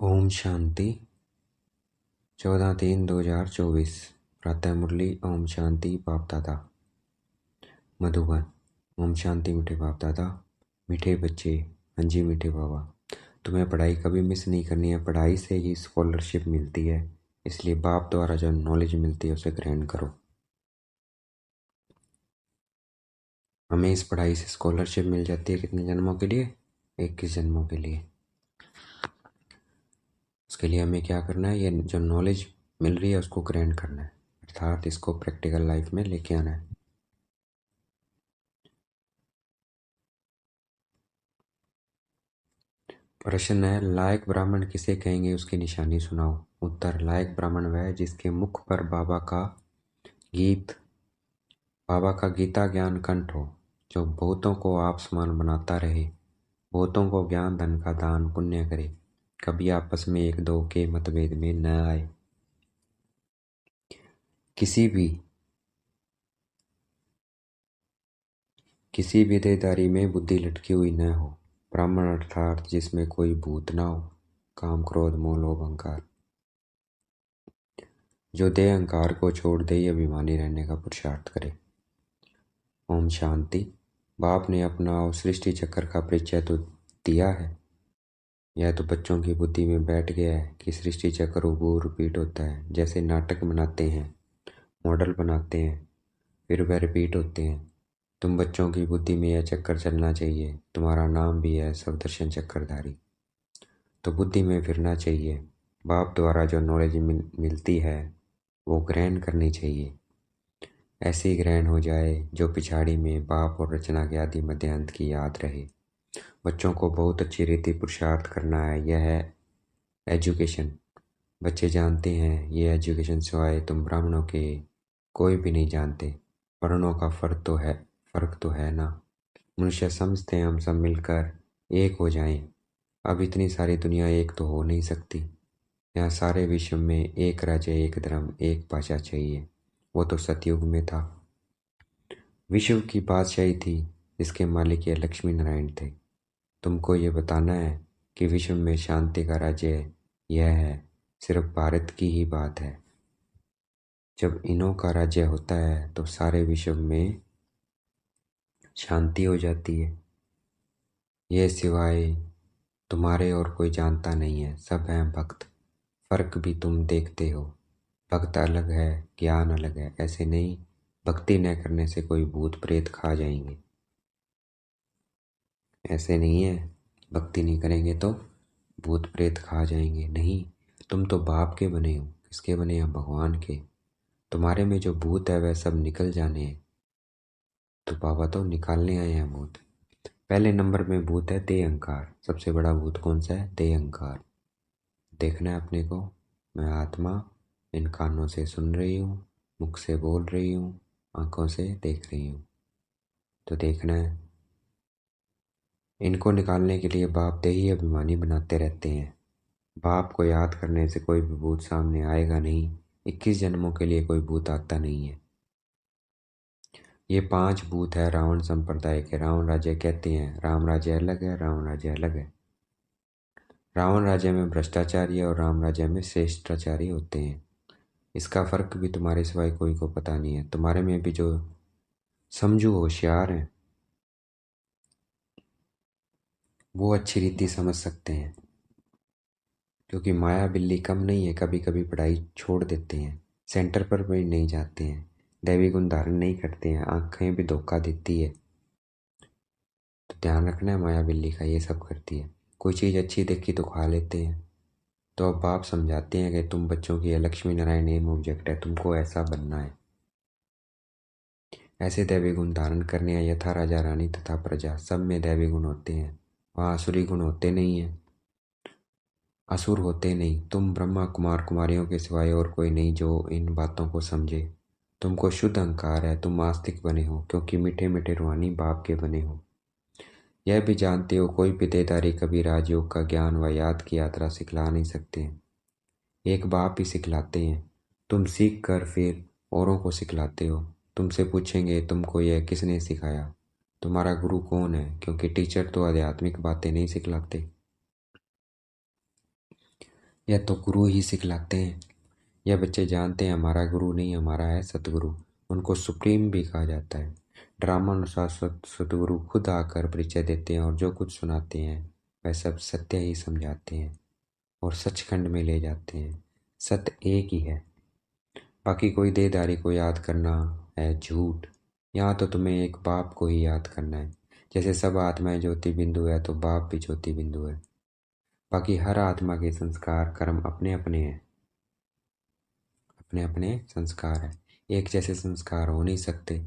ओम शांति 14/3/2024 प्रातः मुरली। ओम शांति बाप दादा मधुबन। ओम शांति मीठे बाप दादा, मीठे बच्चे। हाँ जी मीठे बाबा, तुम्हें पढ़ाई कभी मिस नहीं करनी है। पढ़ाई से ही स्कॉलरशिप मिलती है, इसलिए बाप द्वारा जो नॉलेज मिलती है उसे ग्रहण करो। हमें इस पढ़ाई से स्कॉलरशिप मिल जाती है कितने जन्मों के लिए? 21 जन्मों के लिए। उसके लिए हमें क्या करना है? ये जो नॉलेज मिल रही है उसको ग्रहण करना है, अर्थात इसको प्रैक्टिकल लाइफ में लेके आना है। प्रश्न है, लायक ब्राह्मण किसे कहेंगे, उसकी निशानी सुनाओ। उत्तर, लायक ब्राह्मण वह है जिसके मुख पर बाबा का गीता ज्ञान कंठ हो, जो बहुतों को आप समान बनाता रहे, बहुतों को ज्ञान धन का दान पुण्य करे, कभी आपस में एक दो के मतभेद में न आए, किसी भी देदारी में बुद्धि लटकी हुई न हो। ब्राह्मण अर्थात जिसमें कोई भूत न हो, काम क्रोध मोह लोभ अहंकार, जो देह अहंकार को छोड़ दे, अभिमानी रहने का पुरुषार्थ करे। ओम शांति। बाप ने अपना और सृष्टि चक्र का परिचय तो दिया है, यह तो बच्चों की बुद्धि में बैठ गया है कि सृष्टि चक्र उबूर रिपीट होता है। जैसे नाटक बनाते हैं, मॉडल बनाते हैं, फिर वह रिपीट होते हैं। तुम बच्चों की बुद्धि में यह चक्कर चलना चाहिए। तुम्हारा नाम भी है सवदर्शन चक्रधारी, तो बुद्धि में फिरना चाहिए। बाप द्वारा जो नॉलेज मिलती है वो ग्रहण करनी चाहिए। ऐसी ग्रहण हो जाए जो पिछाड़ी में बाप और रचना के आदि मध्यांत की याद रहे। बच्चों को बहुत अच्छी रीति पुरुषार्थ करना है, यह है एजुकेशन। बच्चे जानते हैं ये एजुकेशन सिवाय तुम ब्राह्मणों के कोई भी नहीं जानते। वर्णों का फर्क तो है ना। मनुष्य समझते हैं हम सब मिलकर एक हो जाएं। अब इतनी सारी दुनिया एक तो हो नहीं सकती। यहाँ सारे विश्व में एक राज्य, एक धर्म, एक भाषा चाहिए। वो तो सतयुग में था। विश्व की बादशाही थी जिसके मालिक ये लक्ष्मी नारायण थे। तुमको ये बताना है कि विश्व में शांति का राज्य यह है, सिर्फ भारत की ही बात है। जब इन्हों का राज्य होता है तो सारे विश्व में शांति हो जाती है। ये सिवाय तुम्हारे और कोई जानता नहीं है, सब हैं भक्त। फर्क भी तुम देखते हो, भक्त अलग है, ज्ञान अलग है। ऐसे नहीं भक्ति न करने से कोई भूत प्रेत खा जाएंगे, ऐसे नहीं है भक्ति नहीं करेंगे तो भूत प्रेत खा जाएंगे। नहीं, तुम तो बाप के बने हो। किसके बने हैं? भगवान के। तुम्हारे में जो भूत है वह सब निकल जाने हैं, तो बाबा तो निकालने आए हैं भूत। पहले नंबर में भूत है देह अहंकार। सबसे बड़ा भूत कौन सा है? देह अहंकार। देखना है अपने को, मैं आत्मा इन कानों से सुन रही हूँ, मुख से बोल रही हूँ, आंखों से देख रही हूँ, तो देखना है। इनको निकालने के लिए बाप देही अभिमानी बनाते रहते हैं। बाप को याद करने से कोई भी भूत सामने आएगा नहीं। 21 जन्मों के लिए कोई भूत आता नहीं है। ये 5 भूत है रावण संप्रदाय के। रावण राज्य कहते हैं, राम राज्य अलग है, रावण राज्य अलग है। रावण राज्य में भ्रष्टाचारी और राम राज्य में श्रेष्ठाचारी होते हैं। इसका फर्क भी तुम्हारे सिवाय कोई को पता नहीं है। तुम्हारे में भी जो समझू होशियार हैं वो अच्छी रीति समझ सकते हैं, क्योंकि माया बिल्ली कम नहीं है। कभी कभी पढ़ाई छोड़ देते हैं, सेंटर पर भी नहीं जाते हैं, दैवी गुण धारण नहीं करते हैं, आंखें भी धोखा देती है। तो ध्यान रखना है, माया बिल्ली का ये सब करती है। कोई चीज़ अच्छी देखी तो खा लेते हैं। तो अब बाप समझाते हैं कि तुम बच्चों की लक्ष्मी नारायण एम ऑब्जेक्ट है, तुमको ऐसा बनना है। ऐसे दैवी गुण धारण करने हैं। यथा राजा रानी तथा प्रजा, सब में दैवी गुण होते हैं, वहाँ आसुरी गुण होते नहीं हैं, असुर होते नहीं। तुम ब्रह्मा कुमार कुमारियों के सिवाय और कोई नहीं जो इन बातों को समझे। तुमको शुद्ध अहंकार है, तुम आस्तिक बने हो क्योंकि मीठे मीठे रूहानी बाप के बने हो। यह भी जानते हो कोई भी देदारी कभी राजयोग का ज्ञान व याद की यात्रा सिखला नहीं सकते। एक बाप ही सिखलाते हैं। तुम सीख कर फिर औरों को सिखलाते हो। तुमसे पूछेंगे तुमको यह किसने सिखाया, तुम्हारा गुरु कौन है, क्योंकि टीचर तो आध्यात्मिक बातें नहीं सिखलाते। यह तो गुरु ही सिखलाते हैं। यह बच्चे जानते हैं हमारा गुरु नहीं, हमारा है सतगुरु। उनको सुप्रीम भी कहा जाता है। ड्रामा अनुसार सतगुरु खुद आकर परिचय देते हैं और जो कुछ सुनाते हैं वह सब सत्य ही समझाते हैं और सचखंड में ले जाते हैं। सत्य एक ही है, बाकी कोई देहधारी को याद करना है झूठ। यहाँ तो तुम्हें एक बाप को ही याद करना है। जैसे सब आत्माएं ज्योति बिंदु है तो बाप भी ज्योति बिंदु है। बाकी हर आत्मा के संस्कार कर्म अपने अपने हैं, अपने अपने संस्कार हैं। एक जैसे संस्कार हो नहीं सकते।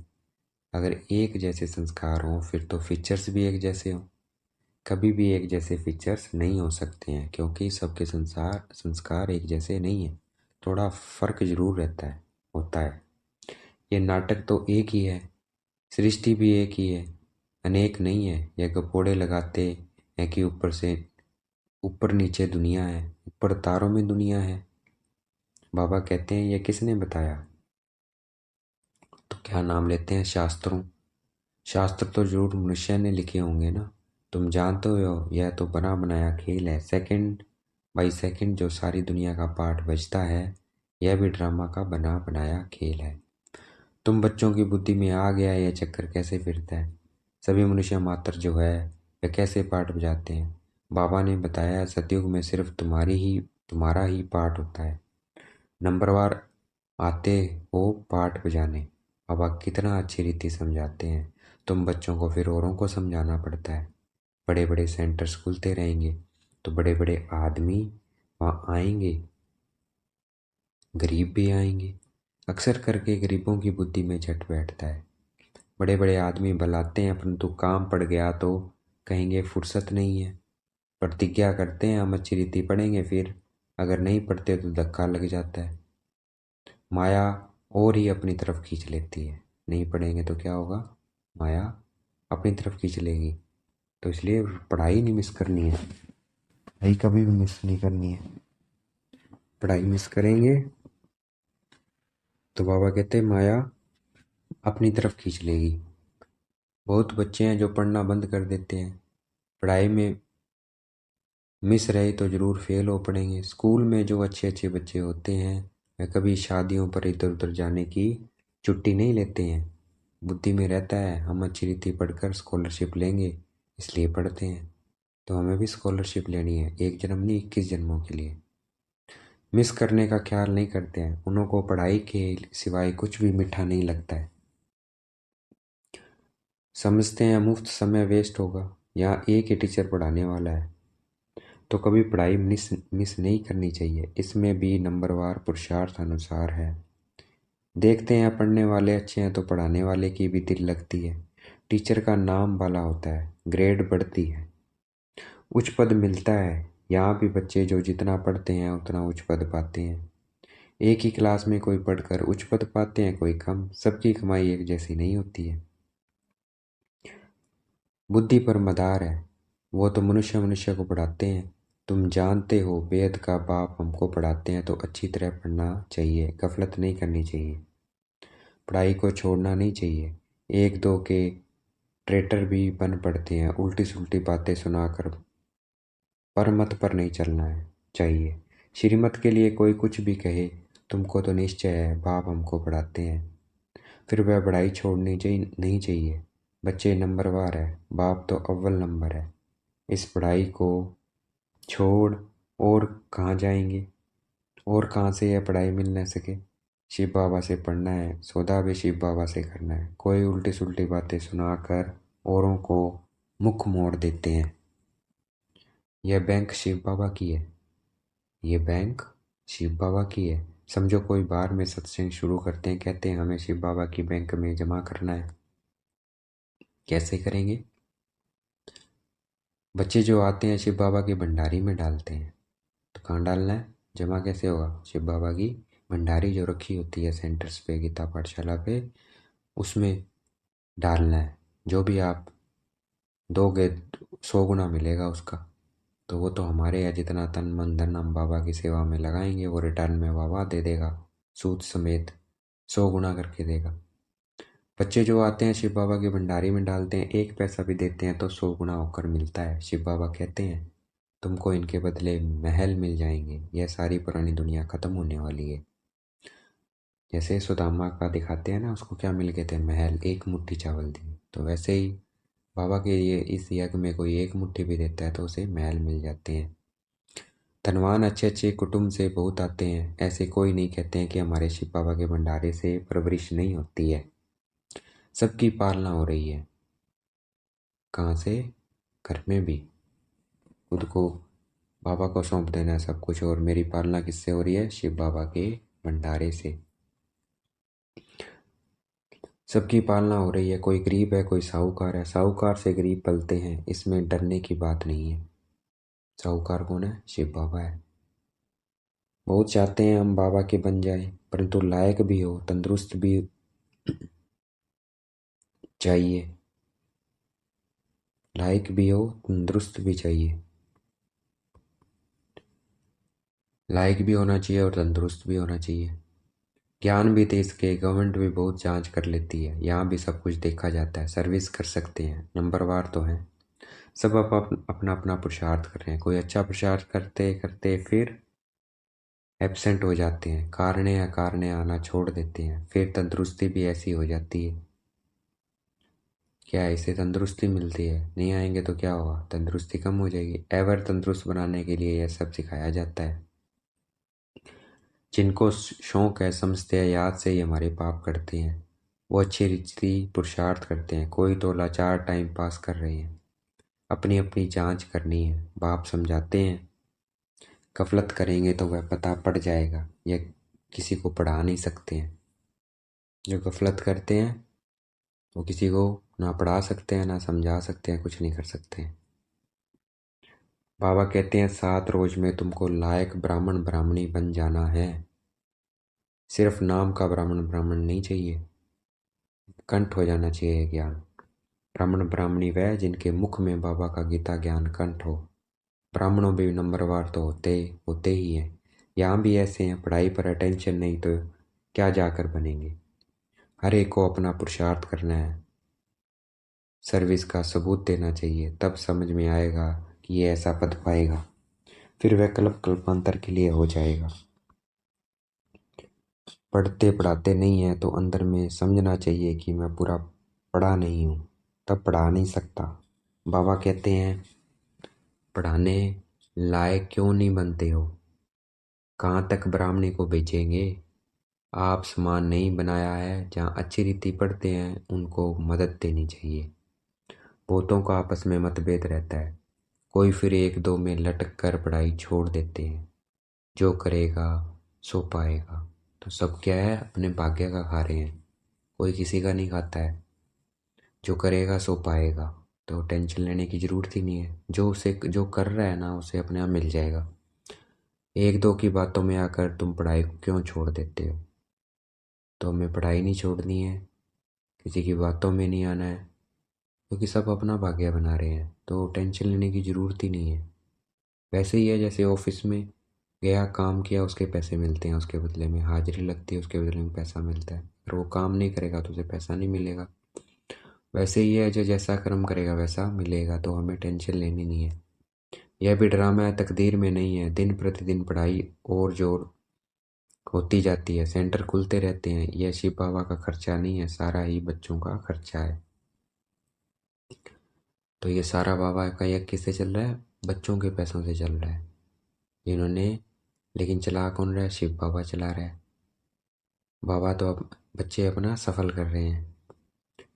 अगर एक जैसे संस्कार हों फिर तो फीचर्स भी एक जैसे हों। कभी भी एक जैसे फीचर्स नहीं हो सकते हैं क्योंकि सबके संस्कार एक जैसे नहीं है। थोड़ा फर्क जरूर रहता है, होता है। ये नाटक तो एक ही है, सृष्टि भी एक ही है, अनेक नहीं है। यह गपोड़े लगाते हैं कि ऊपर से ऊपर नीचे दुनिया है, ऊपर तारों में दुनिया है। बाबा कहते हैं यह किसने बताया? तो क्या नाम लेते हैं शास्त्रों? शास्त्र तो जरूर मनुष्य ने लिखे होंगे ना। तुम जानते हो यह तो बना बनाया खेल है। सेकंड बाई सेकंड जो सारी दुनिया का पाठ बजता है यह भी ड्रामा का बना बनाया खेल है। तुम बच्चों की बुद्धि में आ गया यह चक्कर कैसे फिरता है। सभी मनुष्य मात्र जो है वे कैसे पाठ बजाते हैं। बाबा ने बताया सतयुग में सिर्फ तुम्हारा ही पाठ होता है। नंबरवार आते हो पाठ बजाने। बाबा कितना अच्छी रीति समझाते हैं। तुम बच्चों को फिर औरों को समझाना पड़ता है। बड़े बड़े सेंटर्स खुलते रहेंगे तो बड़े बड़े आदमी वहाँ आएंगे, गरीब भी आएंगे। अक्सर करके गरीबों की बुद्धि में झट बैठता है। बड़े बड़े आदमी बुलाते हैं परंतु काम पड़ गया तो कहेंगे फुर्सत नहीं है। प्रतिज्ञा करते हैं हम अच्छी रीति पढ़ेंगे, फिर अगर नहीं पढ़ते तो धक्का लग जाता है। माया और ही अपनी तरफ खींच लेती है। नहीं पढ़ेंगे तो क्या होगा? माया अपनी तरफ खींच लेगी। तो इसलिए पढ़ाई नहीं मिस करनी है, पढ़ाई कभी भी मिस नहीं करनी है। पढ़ाई मिस करेंगे तो बाबा कहते हैं माया अपनी तरफ खींच लेगी। बहुत बच्चे हैं जो पढ़ना बंद कर देते हैं। पढ़ाई में मिस रहे तो ज़रूर फेल हो पड़ेंगे। स्कूल में जो अच्छे अच्छे बच्चे होते हैं वे कभी शादियों पर इधर उधर जाने की छुट्टी नहीं लेते हैं। बुद्धि में रहता है हम अच्छी रीति पढ़कर स्कॉलरशिप लेंगे, इसलिए पढ़ते हैं। तो हमें भी स्कॉलरशिप लेनी है, एक जन्म नहीं 21 जन्मों के लिए। मिस करने का ख्याल नहीं करते हैं। उन्हों को पढ़ाई के सिवाय कुछ भी मीठा नहीं लगता है। समझते हैं मुफ्त समय वेस्ट होगा, यहाँ एक ही टीचर पढ़ाने वाला है। तो कभी पढ़ाई मिस नहीं करनी चाहिए। इसमें भी नंबरवार पुरुषार्थ अनुसार है। देखते हैं पढ़ने वाले अच्छे हैं तो पढ़ाने वाले की भी दिल लगती है। टीचर का नाम वाला होता है, ग्रेड बढ़ती है, उच्च पद मिलता है। यहाँ भी बच्चे जो जितना पढ़ते हैं उतना उच्च पद पाते हैं। एक ही क्लास में कोई पढ़कर उच्च पद पाते हैं, कोई कम। सबकी कमाई एक जैसी नहीं होती है। बुद्धि पर मदार है। वो तो मनुष्य मनुष्य को पढ़ाते हैं। तुम जानते हो वेद का बाप हमको पढ़ाते हैं तो अच्छी तरह पढ़ना चाहिए, गफलत नहीं करनी चाहिए। पढ़ाई को छोड़ना नहीं चाहिए। एक दो के ट्रेटर भी बन पड़ते हैं, उल्टी सुल्टी बातें सुनाकर। पर मत पर नहीं चलना है चाहिए। श्रीमत के लिए कोई कुछ भी कहे, तुमको तो निश्चय है बाप हमको पढ़ाते हैं, फिर वह पढ़ाई छोड़नी नहीं चाहिए। बच्चे नंबरवार है, बाप तो अव्वल नंबर है। इस पढ़ाई को छोड़ और कहाँ जाएंगे? और कहाँ से यह पढ़ाई मिल न सके? शिव बाबा से पढ़ना है, सौदा भी शिव बाबा से करना है। कोई उल्टी सुल्टी बातें सुनाकर औरों को मुख मोड़ देते हैं। यह बैंक शिव बाबा की है, ये बैंक शिव बाबा की है। समझो कोई बार में सत्संग शुरू करते हैं, कहते हैं हमें शिव बाबा की बैंक में जमा करना है। कैसे करेंगे? बच्चे जो आते हैं शिव बाबा के भंडारी में डालते हैं। तो कहाँ डालना है? जमा कैसे होगा? शिव बाबा की भंडारी जो रखी होती है सेंटर्स पे, गीता पाठशाला पे, उसमें डालना है। जो भी आप दोगे 100 गुना मिलेगा उसका। तो वो तो हमारे या जितना तन मन धन हम बाबा की सेवा में लगाएंगे वो रिटर्न में बाबा दे देगा, सूद समेत 100 गुना करके देगा। बच्चे जो आते हैं शिव बाबा की भंडारी में डालते हैं, 1 पैसा भी देते हैं तो 100 गुना होकर मिलता है, शिव बाबा कहते हैं। तुमको इनके बदले महल मिल जाएंगे। यह सारी पुरानी दुनिया खत्म होने वाली है। जैसे सुदामा का दिखाते हैं ना, उसको क्या मिल गए थे? महल, एक मुट्ठी चावल दी। तो वैसे ही बाबा के ये इस यज्ञ में कोई एक मुट्ठी भी देता है तो उसे महल मिल जाते हैं। धनवान अच्छे अच्छे कुटुंब से बहुत आते हैं, ऐसे कोई नहीं कहते हैं कि हमारे शिव बाबा के भंडारे से परवरिश नहीं होती है। सबकी पालना हो रही है। कहाँ से? घर में भी। खुद को बाबा को सौंप देना है सब कुछ, और मेरी पालना किससे हो रही है? शिव बाबा के भंडारे से। सबकी पालना हो रही है। कोई गरीब है, कोई साहूकार है। साहूकार से गरीब पलते हैं, इसमें डरने की बात नहीं है। साहूकार कौन है? शिव बाबा है। बहुत चाहते हैं हम बाबा के बन जाए, परंतु लायक भी हो, तंदुरुस्त भी चाहिए। लायक भी हो, तंदुरुस्त भी चाहिए। लायक भी होना चाहिए और तंदुरुस्त भी होना चाहिए। ज्ञान भी देश के गवर्नमेंट भी बहुत जांच कर लेती है, यहाँ भी सब कुछ देखा जाता है। सर्विस कर सकते हैं, नंबरवार तो हैं। सब अपना अपना पुरुषार्थ कर रहे हैं। कोई अच्छा पुरुषार्थ करते करते फिर एब्सेंट हो जाते हैं, कारणे अकारणे आना छोड़ देते हैं। फिर तंदुरुस्ती भी ऐसी हो जाती है। क्या है? इससे तंदुरुस्ती मिलती है। नहीं आएंगे तो क्या होगा? तंदुरुस्ती कम हो जाएगी। एवर तंदुरुस्त बनाने के लिए यह सब सिखाया जाता है। जिनको शौक है, समझते हैं याद से ही हमारे पाप करते हैं, वो अच्छी रीति पुरुषार्थ करते हैं। कोई तो लाचार टाइम पास कर रहे हैं। अपनी अपनी जांच करनी है। बाप समझाते हैं, गफलत करेंगे तो वह पता पड़ जाएगा। यह किसी को पढ़ा नहीं सकते हैं। जो गफलत करते हैं वो किसी को ना पढ़ा सकते हैं, ना समझा सकते हैं, कुछ नहीं कर सकते हैं। बाबा कहते हैं 7 रोज में तुमको लायक ब्राह्मण ब्राह्मणी बन जाना है। सिर्फ नाम का ब्राह्मण ब्राह्मण नहीं चाहिए, कंठ हो जाना चाहिए ज्ञान। ब्राह्मण ब्राह्मणी वह जिनके मुख में बाबा का गीता ज्ञान कंठ हो। ब्राह्मणों भी नंबरवार तो होते ही हैं। यहाँ भी ऐसे हैं, पढ़ाई पर अटेंशन नहीं तो क्या जाकर बनेंगे। हर एक को अपना पुरुषार्थ करना है, सर्विस का सबूत देना चाहिए, तब समझ में आएगा कि ये ऐसा पद पाएगा। फिर वह कल्पांतर के लिए हो जाएगा। पढ़ते पढ़ाते नहीं है तो अंदर में समझना चाहिए कि मैं पूरा पढ़ा नहीं हूँ, तब पढ़ा नहीं सकता। बाबा कहते हैं पढ़ाने लायक क्यों नहीं बनते हो? कहाँ तक ब्राह्मणी को बेचेंगे? आप समान नहीं बनाया है। जहाँ अच्छी रीति पढ़ते हैं उनको मदद देनी चाहिए। बहुतों का आपस में मतभेद रहता है, कोई फिर एक दो में लटक कर पढ़ाई छोड़ देते हैं। जो करेगा सो पाएगा। तो सब क्या है? अपने भाग्य का खा रहे हैं, कोई किसी का नहीं खाता है। जो करेगा सो पाएगा, तो टेंशन लेने की ज़रूरत ही नहीं है। जो उसे जो कर रहा है ना, उसे अपने आप मिल जाएगा। एक दो की बातों में आकर तुम पढ़ाई को क्यों छोड़ देते हो? तो हमें पढ़ाई नहीं छोड़नी है, किसी की बातों में नहीं आना है, क्योंकि सब अपना भाग्य बना रहे हैं, तो टेंशन लेने की ज़रूरत ही नहीं है। वैसे ही है जैसे ऑफिस में गया, काम किया, उसके पैसे मिलते हैं, उसके बदले में हाजिरी लगती है, उसके बदले में पैसा मिलता है। अगर वो काम नहीं करेगा तो उसे पैसा नहीं मिलेगा। वैसे ही है, जो जैसा कर्म करेगा वैसा मिलेगा, तो हमें टेंशन लेनी नहीं है। यह भी ड्रामा है, तकदीर में नहीं है। दिन प्रतिदिन पढ़ाई और जोर होती जाती है, सेंटर खुलते रहते हैं। यह शिव बाबा का खर्चा नहीं है, सारा ही बच्चों का खर्चा है। तो ये सारा बाबा का यज्ञ किससे चल रहा है? बच्चों के पैसों से चल रहा है इन्होंने। लेकिन चला कौन रहा है? शिव बाबा चला रहा है। बाबा तो अब बच्चे अपना सफल कर रहे हैं।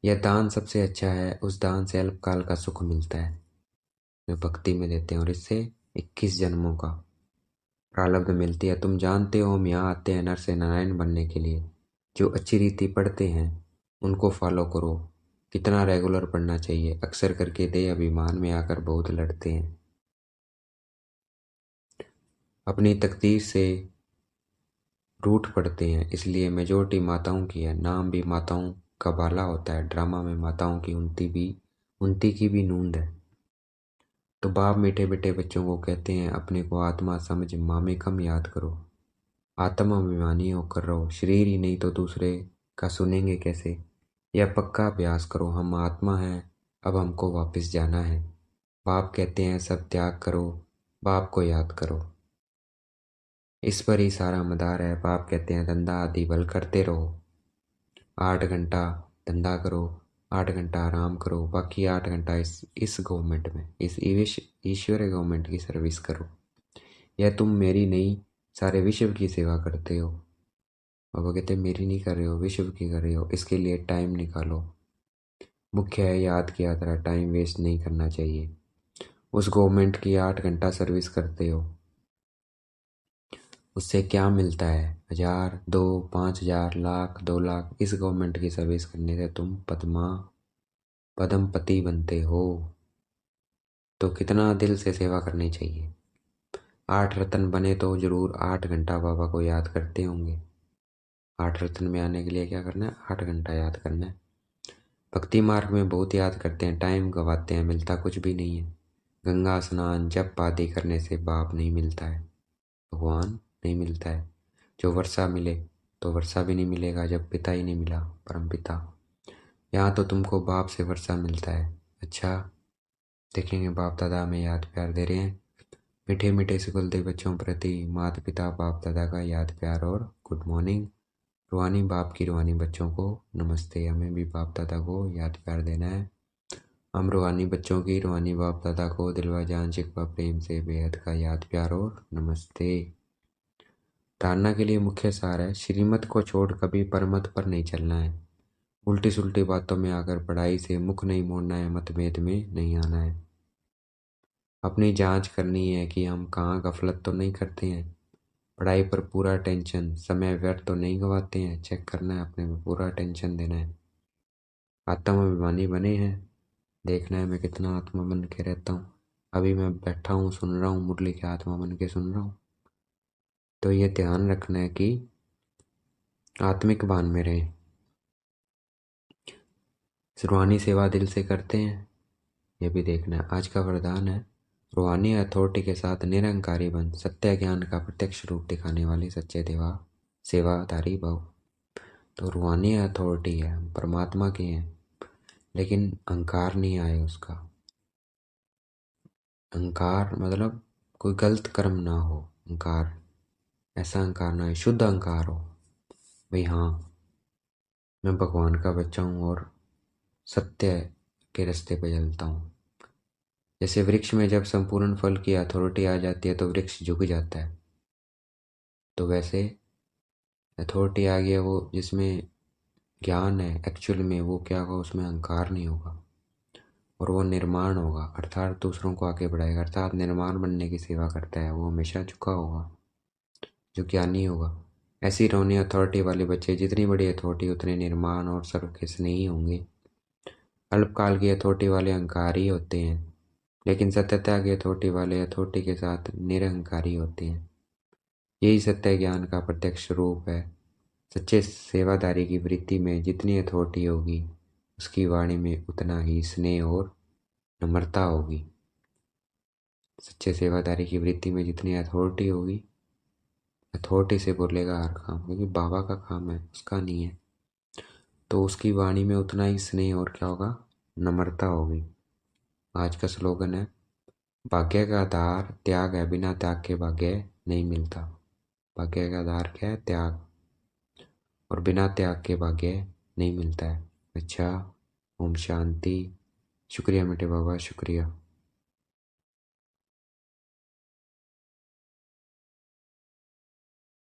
यह दान सबसे अच्छा है, उस दान से अल्पकाल का सुख मिलता है जो भक्ति में देते हैं, और इससे 21 जन्मों का प्रारब्ध मिलती है। तुम जानते हो हम यहाँ आते हैं नर से नारायण बनने के लिए। जो अच्छी रीति पढ़ते हैं उनको फॉलो करो। कितना रेगुलर पढ़ना चाहिए? अक्सर करके देह अभिमान में आकर बहुत लड़ते हैं, अपनी तकदीर से रूठ पड़ते हैं। इसलिए मेजोरिटी माताओं की है। नाम भी माताओं का बाला होता है, ड्रामा में माताओं की उनती की भी नूंद है। तो बाप मीठे बेटे बच्चों को कहते हैं अपने को आत्मा समझ माँ में कम याद करो। आत्मा अभिमानी होकर रहो, शरीर ही नहीं तो दूसरे का सुनेंगे कैसे? यह पक्का अभ्यास करो। हम आत्मा हैं, अब हमको वापस जाना है। बाप कहते हैं सब त्याग करो, बाप को याद करो, इस पर ही सारा मदार है। बाप कहते हैं धंधा आदि बल करते रहो, 8 घंटा धंधा करो, 8 घंटा आराम करो, बाकी 8 घंटा इस गवर्नमेंट में, इस ईश्वरीय गवर्नमेंट की सर्विस करो। यह तुम मेरी नहीं, सारे विश्व की सेवा करते हो। और वो कहते मेरी नहीं कर रहे हो, विश्व की कर रहे हो, इसके लिए टाइम निकालो। मुख्य है याद की यात्रा, टाइम वेस्ट नहीं करना चाहिए। उस गवर्नमेंट की 8 घंटा सर्विस करते हो, उससे क्या मिलता है? 1000, 2, 5000, लाख, 2 लाख। इस गवर्नमेंट की सर्विस करने से तुम पद्मपति बनते हो। तो कितना दिल से सेवा करनी चाहिए। 8 रत्न बने तो जरूर 8 घंटा बाबा को याद करते होंगे। 8 रत्न में आने के लिए क्या करना है? 8 घंटा याद करना है। भक्ति मार्ग में बहुत याद करते हैं, टाइम गवाते हैं, मिलता कुछ भी नहीं है। गंगा स्नान जप आदि करने से बाप नहीं मिलता है, भगवान नहीं मिलता है। जो वर्षा मिले तो वर्षा भी नहीं मिलेगा जब पिता ही नहीं मिला, परम पिता। यहाँ तो तुमको बाप से वर्षा मिलता है। अच्छा, देखेंगे बाप दादा हमें याद प्यार दे रहे हैं। मीठे मीठे से गुलते बच्चों प्रति माता पिता बाप दादा का याद प्यार और गुड मॉर्निंग। रूहानी बाप की रूहानी बच्चों को नमस्ते। हमें भी बाप दादा को याद प्यार देना है। हम रूहानी बच्चों की रूहानी बाप दादा को दिलवा जान शिकवा प्रेम से बेहद का याद प्यार और नमस्ते। धारणा के लिए मुख्य सार है, श्रीमत को छोड़ कभी परमत पर नहीं चलना है। उल्टी सुल्टी बातों में आकर पढ़ाई से मुख नहीं मोड़ना है, मतभेद में नहीं आना है। अपनी जांच करनी है कि हम कहाँ गफलत तो नहीं करते हैं। पढ़ाई पर पूरा टेंशन, समय व्यर्थ तो नहीं गवाते हैं। चेक करना है, अपने में पूरा टेंशन देना है। आत्माभिमानी बने हैं, देखना है मैं कितना आत्मा बन के रहता हूँ। अभी मैं बैठा हूँ, सुन रहा हूँ मुरली के, आत्मा बन के सुन रहा हूँ। तो ये ध्यान रखना है कि आत्मिक भान में रहें। रूहानी सेवा दिल से करते हैं, ये भी देखना है। आज का वरदान है, रूहानी अथॉरिटी के साथ निरंकारी बन, सत्य ज्ञान का प्रत्यक्ष रूप दिखाने वाले सच्चे देवा सेवाधारी भव। तो रूहानी अथॉरिटी है, परमात्मा की है, लेकिन अहंकार नहीं आए उसका। अहंकार मतलब कोई गलत कर्म ना हो, अहंकार ऐसा अहंकार ना हो, शुद्ध अहंकार हो। भाई हाँ, मैं भगवान का बच्चा हूँ और सत्य के रास्ते पे चलता हूँ। जैसे वृक्ष में जब संपूर्ण फल की अथॉरिटी आ जाती है तो वृक्ष झुक जाता है, तो वैसे अथॉरिटी आ गया वो जिसमें ज्ञान है एक्चुअल में, वो क्या होगा, उसमें अहंकार नहीं होगा और वो निर्माण होगा, अर्थात दूसरों को आगे बढ़ाएगा, अर्थात निर्माण बनने की सेवा करता है। वो हमेशा झुका होगा, जो ज्ञानी होगा। ऐसी रोनी अथॉरिटी वाले बच्चे, जितनी बड़ी अथॉरिटी उतने निर्माण और सर्व के स्नेही होंगे। अल्पकाल की अथॉरिटी वाले अहंकारी होते हैं, लेकिन सत्यता की अथॉरिटी वाले अथॉरिटी के साथ निरहंकारी होते हैं। यही सत्य ज्ञान का प्रत्यक्ष रूप है। सच्चे सेवादारी की वृत्ति में जितनी अथॉरिटी होगी, उसकी वाणी में उतना ही स्नेह और नम्रता होगी। सच्चे सेवादारी की वृत्ति में जितनी अथॉरिटी होगी, अथॉरिटी से बोलेगा हर काम, क्योंकि बाबा का काम है, उसका नहीं है, तो उसकी वाणी में उतना ही स्नेह और क्या होगा, नम्रता होगी। आज का स्लोगन है, भाग्य का आधार त्याग है, बिना त्याग के भाग्य नहीं मिलता। भाग्य का आधार क्या है? त्याग, और बिना त्याग के भाग्य नहीं मिलता है। अच्छा, ओम शांति। शुक्रिया मेरे बाबा, शुक्रिया।